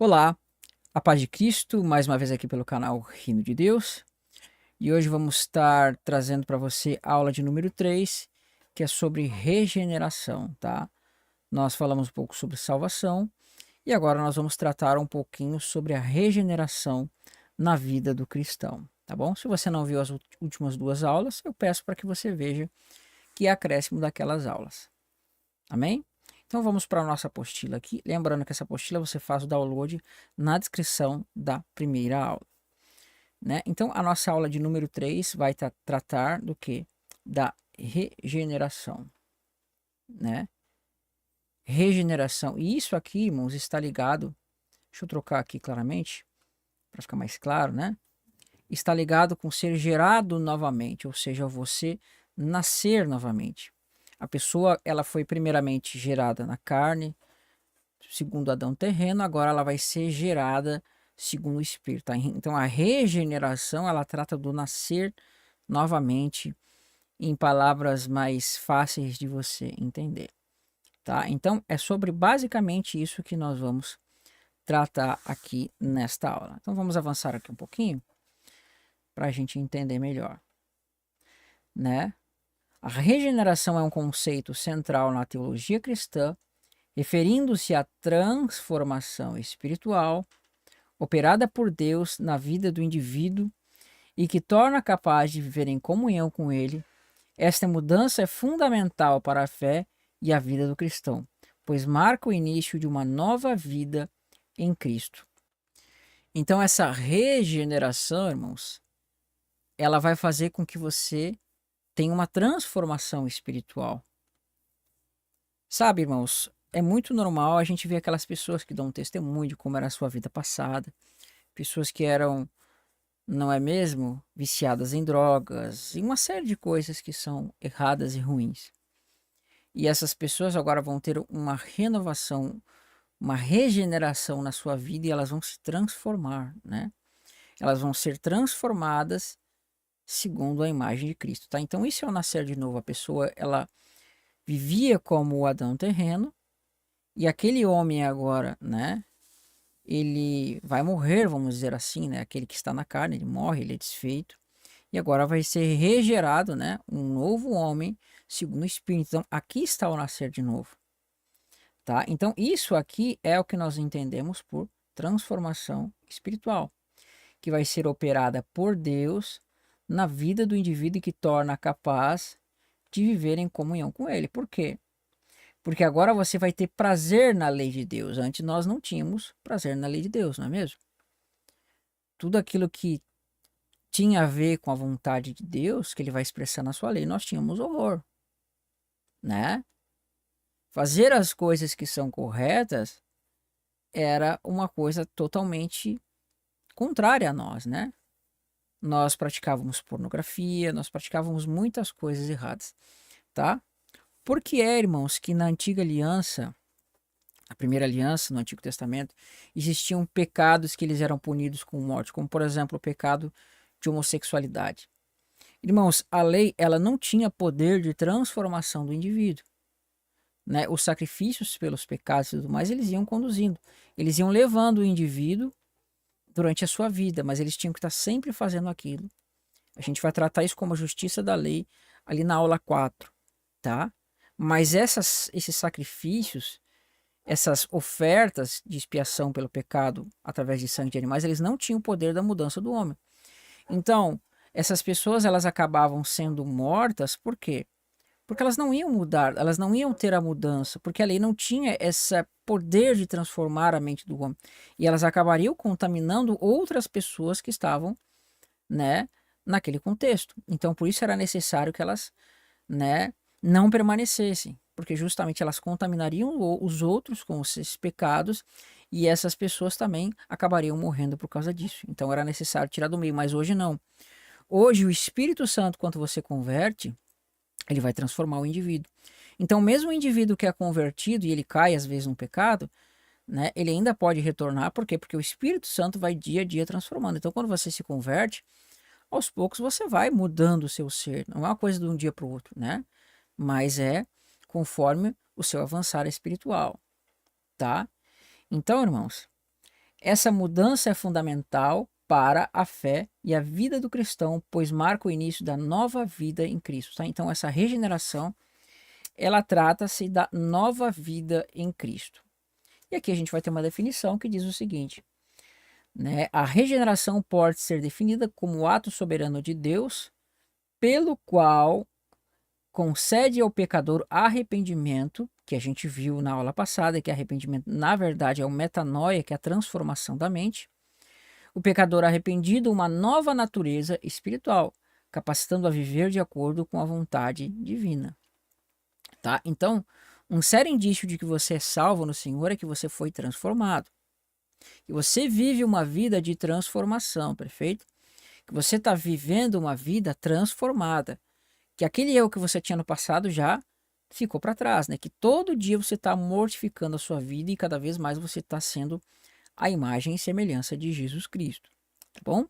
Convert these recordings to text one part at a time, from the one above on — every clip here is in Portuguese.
Olá, a paz de Cristo, mais uma vez aqui pelo canal Reino de Deus. E hoje vamos estar trazendo para você a aula de número 3, que é sobre regeneração, tá? Nós falamos um pouco sobre salvação e agora nós vamos tratar um pouquinho sobre a regeneração na vida do cristão, tá bom? Se você não viu as últimas duas aulas, eu peço para que você veja que é acréscimo daquelas aulas. Amém? Então vamos para a nossa apostila aqui. Lembrando que essa apostila você faz o download na descrição da primeira aula, né? Então a nossa aula de número 3 vai tratar do que? Da regeneração, né? Regeneração. E isso aqui, irmãos, está ligado, deixa eu trocar aqui claramente, para ficar mais claro, né? Está ligado com ser gerado novamente, ou seja, você nascer novamente. A pessoa, ela foi primeiramente gerada na carne, segundo Adão terreno, agora ela vai ser gerada segundo o Espírito. Tá? Então a regeneração, ela trata do nascer novamente, em palavras mais fáceis de você entender. Tá? Então é sobre basicamente isso que nós vamos tratar aqui nesta aula. Então vamos avançar aqui um pouquinho para a gente entender melhor, né? A regeneração é um conceito central na teologia cristã, referindo-se à transformação espiritual operada por Deus na vida do indivíduo e que torna capaz de viver em comunhão com Ele. Esta mudança é fundamental para a fé e a vida do cristão, pois marca o início de uma nova vida em Cristo. Então, essa regeneração, irmãos, ela vai fazer com que você tenha uma transformação espiritual. Sabe, irmãos, é muito normal a gente ver aquelas pessoas que dão um testemunho de como era a sua vida passada, pessoas que eram, não é mesmo, viciadas em drogas e uma série de coisas que são erradas e ruins. E essas pessoas agora vão ter uma renovação, uma regeneração na sua vida e elas vão se transformar, né? Elas vão ser transformadas segundo a imagem de Cristo, tá? Então isso é o nascer de novo. A pessoa, ela vivia como o Adão terreno e aquele homem agora, né? Ele vai morrer, vamos dizer assim, né? Aquele que está na carne, ele morre, ele é desfeito. E agora vai ser regerado, né? Um novo homem segundo o Espírito. Então, aqui está o nascer de novo, tá? Então, isso aqui é o que nós entendemos por transformação espiritual, que vai ser operada por Deus na vida do indivíduo e que torna capaz de viver em comunhão com Ele. Por quê? Porque agora você vai ter prazer na lei de Deus. Antes nós não tínhamos prazer na lei de Deus, não é mesmo? Tudo aquilo que tinha a ver com a vontade de Deus, que ele vai expressar na sua lei, nós tínhamos horror, né? Fazer as coisas que são corretas era uma coisa totalmente contrária a nós, né? Nós praticávamos pornografia, nós praticávamos muitas coisas erradas, tá? Porque irmãos, que na antiga aliança, a primeira aliança no Antigo Testamento, existiam pecados que eles eram punidos com morte, como por exemplo o pecado de homossexualidade. Irmãos, a lei ela não tinha poder de transformação do indivíduo, né? Os sacrifícios pelos pecados e tudo mais, eles iam conduzindo, eles iam levando o indivíduo durante a sua vida, mas eles tinham que estar sempre fazendo aquilo. A gente vai tratar isso como a justiça da lei ali na aula 4, tá? Mas esses sacrifícios, essas ofertas de expiação pelo pecado através de sangue de animais, eles não tinham o poder da mudança do homem. Então, essas pessoas elas acabavam sendo mortas, por quê? Porque elas não iam mudar, elas não iam ter a mudança, porque a lei não tinha esse poder de transformar a mente do homem. E elas acabariam contaminando outras pessoas que estavam, né, naquele contexto. Então, por isso era necessário que elas, né, não permanecessem, porque justamente elas contaminariam os outros com esses pecados e essas pessoas também acabariam morrendo por causa disso. Então, era necessário tirar do meio, mas hoje não. Hoje, o Espírito Santo, quando você converte, ele vai transformar o indivíduo. Então, mesmo o indivíduo que é convertido e ele cai às vezes no pecado, né, ele ainda pode retornar, por quê? Porque o Espírito Santo vai dia a dia transformando. Então, quando você se converte, aos poucos você vai mudando o seu ser. Não é uma coisa de um dia para o outro, né? Mas é conforme o seu avançar espiritual, tá? Então, irmãos, Essa mudança é fundamental para a fé e a vida do cristão, pois marca o início da nova vida em Cristo. Tá? Então, essa regeneração, ela trata-se da nova vida em Cristo. E aqui a gente vai ter uma definição que diz o seguinte, né? A regeneração pode ser definida como o ato soberano de Deus, pelo qual concede ao pecador arrependimento, que a gente viu na aula passada, que arrependimento na verdade é o metanoia, que é a transformação da mente. O pecador arrependido, uma nova natureza espiritual, capacitando a viver de acordo com a vontade divina. Tá? Então, um sério indício de que você é salvo no Senhor é que você foi transformado. Que você vive uma vida de transformação, perfeito? Que você está vivendo uma vida transformada. Que aquele erro que você tinha no passado já ficou para trás, né? Que todo dia você está mortificando a sua vida e cada vez mais você está sendo a imagem e semelhança de Jesus Cristo, tá bom?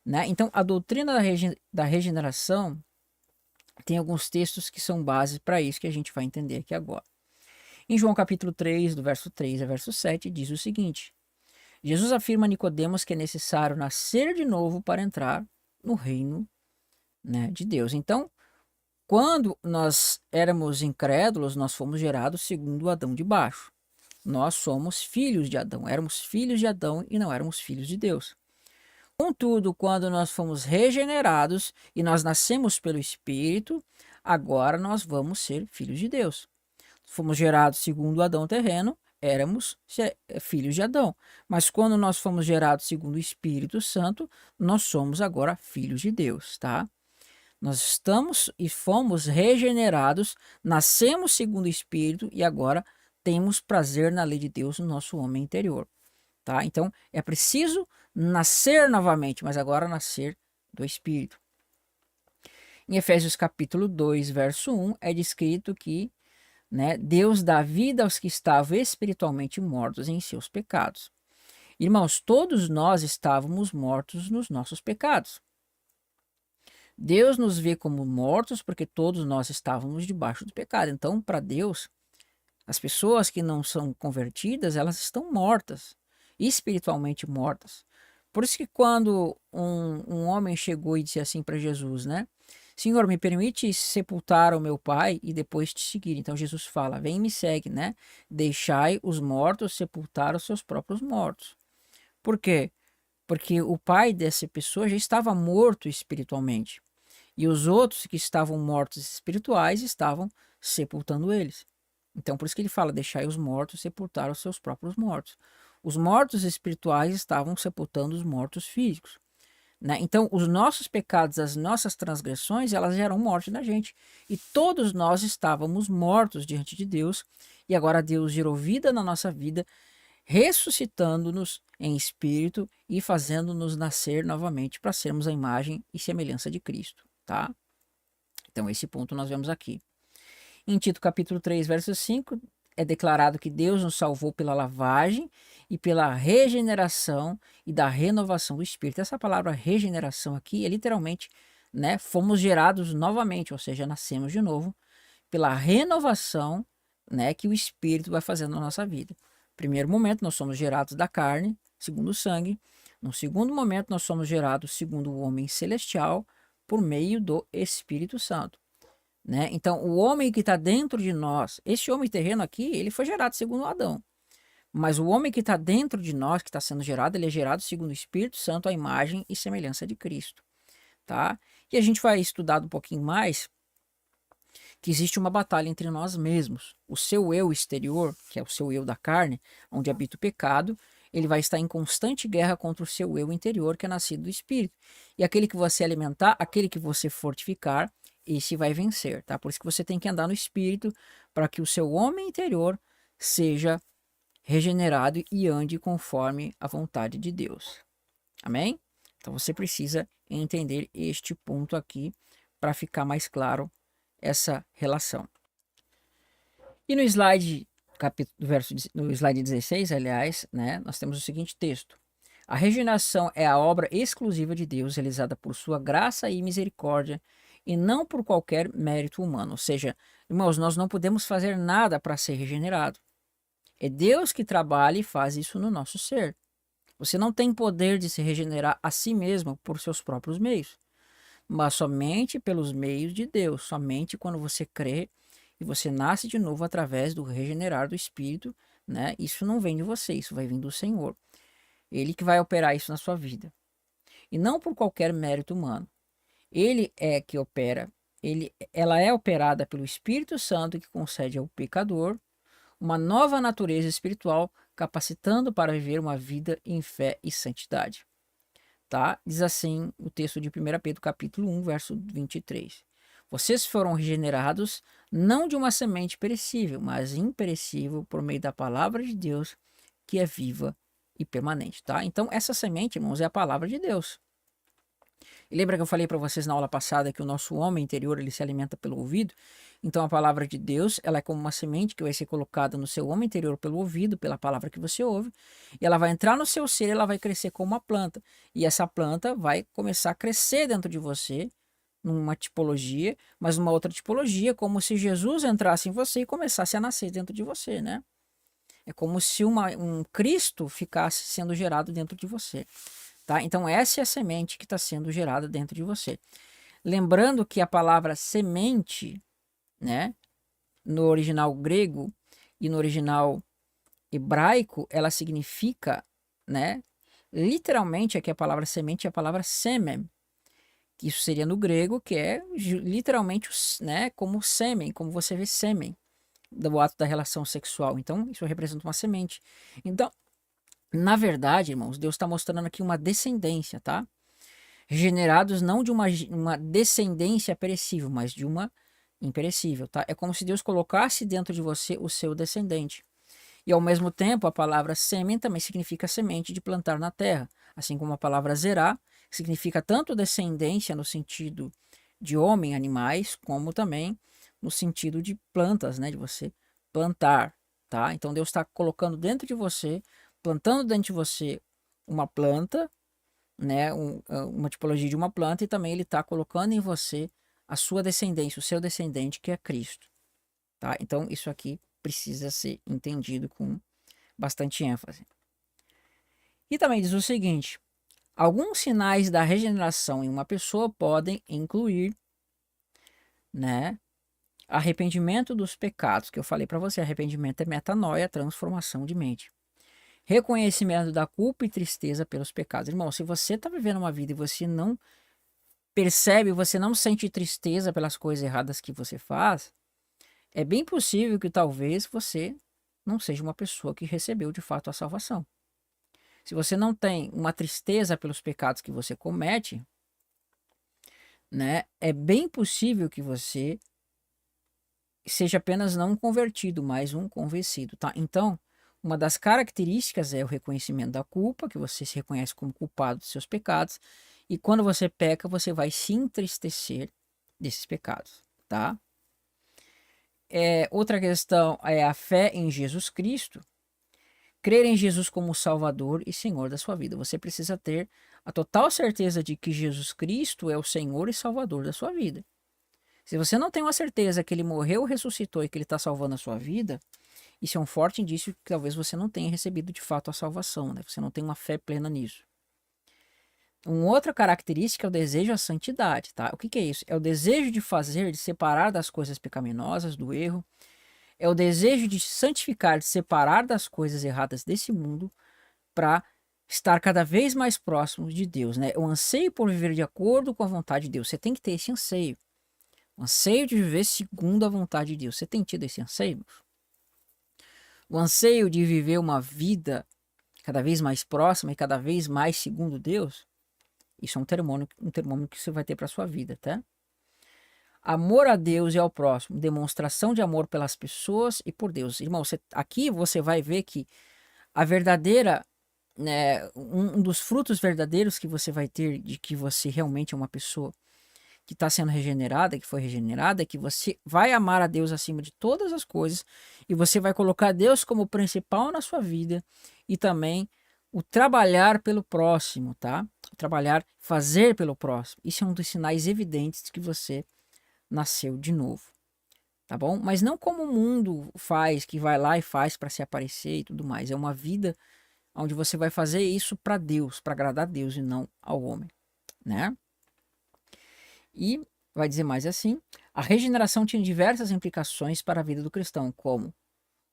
Né? Então, a doutrina da regeneração tem alguns textos que são bases para isso que a gente vai entender aqui agora. Em João capítulo 3, do verso 3 a verso 7, diz o seguinte: Jesus afirma a Nicodemos que é necessário nascer de novo para entrar no reino, né, de Deus. Então, quando nós éramos incrédulos, nós fomos gerados segundo Adão de baixo. Nós somos filhos de Adão, éramos filhos de Adão e não éramos filhos de Deus. Contudo, quando nós fomos regenerados e nós nascemos pelo Espírito, agora nós vamos ser filhos de Deus. Fomos gerados segundo Adão terreno, éramos filhos de Adão. Mas quando nós fomos gerados segundo o Espírito Santo, nós somos agora filhos de Deus, tá? Nós estamos e fomos regenerados, nascemos segundo o Espírito e agora temos prazer na lei de Deus no nosso homem interior, tá? Então, é preciso nascer novamente, mas agora nascer do Espírito. Em Efésios capítulo 2, verso 1, é descrito que, né, Deus dá vida aos que estavam espiritualmente mortos em seus pecados. Irmãos, todos nós estávamos mortos nos nossos pecados. Deus nos vê como mortos porque todos nós estávamos debaixo do pecado. Então, para Deus, as pessoas que não são convertidas, elas estão mortas, espiritualmente mortas. Por isso que quando um homem chegou e disse assim para Jesus, né? Senhor, me permite sepultar o meu pai e depois te seguir. Então Jesus fala, vem e me segue, né? Deixai os mortos sepultar os seus próprios mortos. Por quê? Porque o pai dessa pessoa já estava morto espiritualmente. E os outros que estavam mortos espirituais estavam sepultando eles. Então, por isso que ele fala, deixai os mortos sepultar os seus próprios mortos. Os mortos espirituais estavam sepultando os mortos físicos. Né? Então, os nossos pecados, as nossas transgressões, elas geram morte na gente. E todos nós estávamos mortos diante de Deus. E agora Deus gerou vida na nossa vida, ressuscitando-nos em espírito e fazendo-nos nascer novamente para sermos a imagem e semelhança de Cristo. Tá? Então, esse ponto nós vemos aqui. Em Tito capítulo 3, verso 5, é declarado que Deus nos salvou pela lavagem e pela regeneração e da renovação do Espírito. Essa palavra regeneração aqui é literalmente, né, fomos gerados novamente, ou seja, nascemos de novo, pela renovação, né, que o Espírito vai fazendo na nossa vida. Primeiro momento, nós somos gerados da carne, segundo o sangue. No segundo momento, nós somos gerados segundo o homem celestial, por meio do Espírito Santo. Né? Então, o homem que está dentro de nós, esse homem terreno aqui, ele foi gerado segundo Adão. Mas o homem que está dentro de nós, que está sendo gerado, ele é gerado segundo o Espírito Santo, a imagem e semelhança de Cristo. Tá? E a gente vai estudar um pouquinho mais que existe uma batalha entre nós mesmos. O seu eu exterior, que é o seu eu da carne, onde habita o pecado, ele vai estar em constante guerra contra o seu eu interior, que é nascido do Espírito. E aquele que você alimentar, aquele que você fortificar, esse vai vencer, tá? Por isso que você tem que andar no Espírito, para que o seu homem interior seja regenerado e ande conforme a vontade de Deus. Amém? Então você precisa entender este ponto aqui para ficar mais claro essa relação. E no slide, no slide 16, aliás, né, nós temos o seguinte texto. A regeneração é a obra exclusiva de Deus, realizada por sua graça e misericórdia, e não por qualquer mérito humano. Ou seja, irmãos, nós não podemos fazer nada para ser regenerado. É Deus que trabalha e faz isso no nosso ser. Você não tem poder de se regenerar a si mesmo por seus próprios meios, mas somente pelos meios de Deus, somente quando você crê e você nasce de novo através do regenerar do Espírito, né? Isso não vem de você, isso vai vir do Senhor. Ele que vai operar isso na sua vida. E não por qualquer mérito humano. Ele é que opera, ela é operada pelo Espírito Santo que concede ao pecador uma nova natureza espiritual, capacitando para viver uma vida em fé e santidade. Tá? Diz assim o texto de 1 Pedro capítulo 1, verso 23. Vocês foram regenerados não de uma semente perecível, mas imperecível por meio da palavra de Deus, que é viva e permanente, tá? Então essa semente, irmãos, é a palavra de Deus. E lembra que eu falei para vocês na aula passada que o nosso homem interior ele se alimenta pelo ouvido? Então a palavra de Deus ela é como uma semente que vai ser colocada no seu homem interior pelo ouvido, pela palavra que você ouve, e ela vai entrar no seu ser, ela vai crescer como uma planta. E essa planta vai começar a crescer dentro de você, numa tipologia, mas numa outra tipologia, como se Jesus entrasse em você e começasse a nascer dentro de você, né? É como se um Cristo ficasse sendo gerado dentro de você. Tá? Então, essa é a semente que está sendo gerada dentro de você. Lembrando que a palavra semente, né, no original grego e no original hebraico, ela significa, né, literalmente, aqui a palavra semente é a palavra semen. Isso seria no grego, que é literalmente, né, como sêmen, como você vê sêmen, do ato da relação sexual. Então, isso representa uma semente. Então, na verdade, irmãos, Deus está mostrando aqui uma descendência, tá? Regenerados não de uma descendência perecível, mas de uma imperecível, tá? É como se Deus colocasse dentro de você o seu descendente. E ao mesmo tempo, a palavra sêmen também significa semente de plantar na terra, assim como a palavra zerá significa tanto descendência no sentido de homem, animais, como também no sentido de plantas, né? De você plantar, tá? Então Deus está colocando dentro de você, plantando dentro de você uma planta, né, uma tipologia de uma planta, e também ele está colocando em você a sua descendência, o seu descendente, que é Cristo. Tá? Então, isso aqui precisa ser entendido com bastante ênfase. E também diz o seguinte: alguns sinais da regeneração em uma pessoa podem incluir, né, arrependimento dos pecados, que eu falei para você, arrependimento é metanoia, transformação de mente. Reconhecimento da culpa e tristeza pelos pecados. Irmão, se você está vivendo uma vida e você não percebe, você não sente tristeza pelas coisas erradas que você faz, é bem possível que talvez você não seja uma pessoa que recebeu de fato a salvação. Se você não tem uma tristeza pelos pecados que você comete, né, é bem possível que você seja apenas não um convertido, mas um convencido, tá? Então, uma das características é o reconhecimento da culpa, que você se reconhece como culpado dos seus pecados, e quando você peca, você vai se entristecer desses pecados, tá? Outra questão é a fé em Jesus Cristo. Crer em Jesus como Salvador e Senhor da sua vida. Você precisa ter a total certeza de que Jesus Cristo é o Senhor e Salvador da sua vida. Se você não tem uma certeza que ele morreu, ressuscitou e que ele está salvando a sua vida, isso é um forte indício que talvez você não tenha recebido de fato a salvação, né? Você não tem uma fé plena nisso. Uma outra característica é o desejo à santidade, tá? O que é isso? É o desejo de fazer, de separar das coisas pecaminosas, do erro. É o desejo de santificar, de separar das coisas erradas desse mundo para estar cada vez mais próximo de Deus, né? O anseio por viver de acordo com a vontade de Deus. Você tem que ter esse anseio. O anseio de viver segundo a vontade de Deus. Você tem tido esse anseio? O anseio de viver uma vida cada vez mais próxima e cada vez mais segundo Deus? Isso é um termômetro que você vai ter para sua vida, tá? Amor a Deus e ao próximo, demonstração de amor pelas pessoas e por Deus. Irmão, aqui você vai ver que a verdadeira, né, um dos frutos verdadeiros que você vai ter de que você realmente é uma pessoa que está sendo regenerada, que foi regenerada, é que você vai amar a Deus acima de todas as coisas e você vai colocar Deus como principal na sua vida e também o trabalhar pelo próximo, tá? Trabalhar, fazer pelo próximo. Isso é um dos sinais evidentes que você nasceu de novo, tá bom? Mas não como o mundo faz, que vai lá e faz para se aparecer e tudo mais. É uma vida onde você vai fazer isso para Deus, para agradar a Deus e não ao homem, né? E vai dizer mais assim: a regeneração tinha diversas implicações para a vida do cristão, como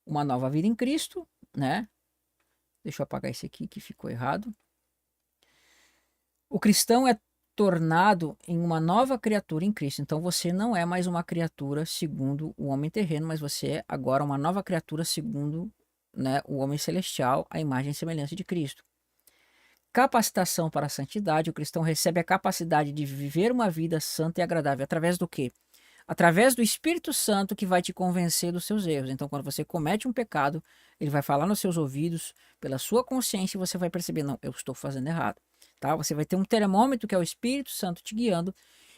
uma nova vida em Cristo, né? Deixa eu apagar esse aqui que ficou errado. O cristão é tornado em uma nova criatura em Cristo. Então você não é mais uma criatura segundo o homem terreno, mas você é agora uma nova criatura segundo, né, o homem celestial, a imagem e semelhança de Cristo. Capacitação para a santidade. O cristão recebe a capacidade de viver uma vida santa e agradável. Através do quê? Através do Espírito Santo que vai te convencer dos seus erros. Então, quando você comete um pecado, ele vai falar nos seus ouvidos, pela sua consciência, e você vai perceber: não, eu estou fazendo errado. Tá? Você vai ter um termômetro que é o Espírito Santo te guiando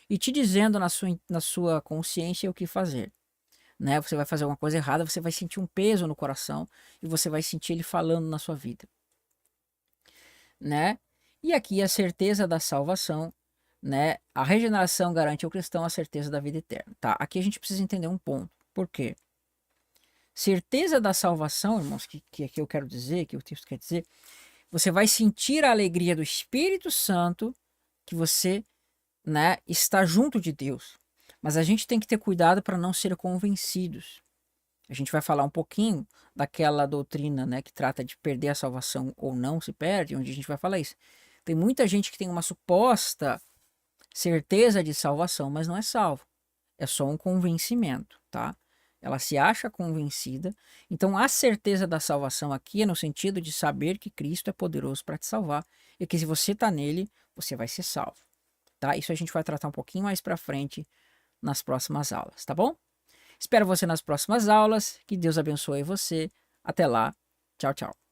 e te dizendo na sua consciência o que fazer. Né? Você vai fazer alguma coisa errada, você vai sentir um peso no coração e você vai sentir ele falando na sua vida. Né? E aqui a certeza da salvação, né? A regeneração garante ao cristão a certeza da vida eterna, tá? Aqui a gente precisa entender um ponto. Por quê? Certeza da salvação, irmãos, que aqui eu quero dizer, que o texto quer dizer, você vai sentir a alegria do Espírito Santo que você, né, está junto de Deus. Mas a gente tem que ter cuidado para não ser convencidos. A gente vai falar um pouquinho daquela doutrina, né, que trata de perder a salvação ou não se perde, onde a gente vai falar isso. Tem muita gente que tem uma suposta certeza de salvação, mas não é salvo. É só um convencimento, tá? Ela se acha convencida. Então, a certeza da salvação aqui é no sentido de saber que Cristo é poderoso para te salvar e que se você está nele, você vai ser salvo, tá? Isso a gente vai tratar um pouquinho mais para frente nas próximas aulas, tá bom? Espero você nas próximas aulas. Que Deus abençoe você. Até lá. Tchau, tchau.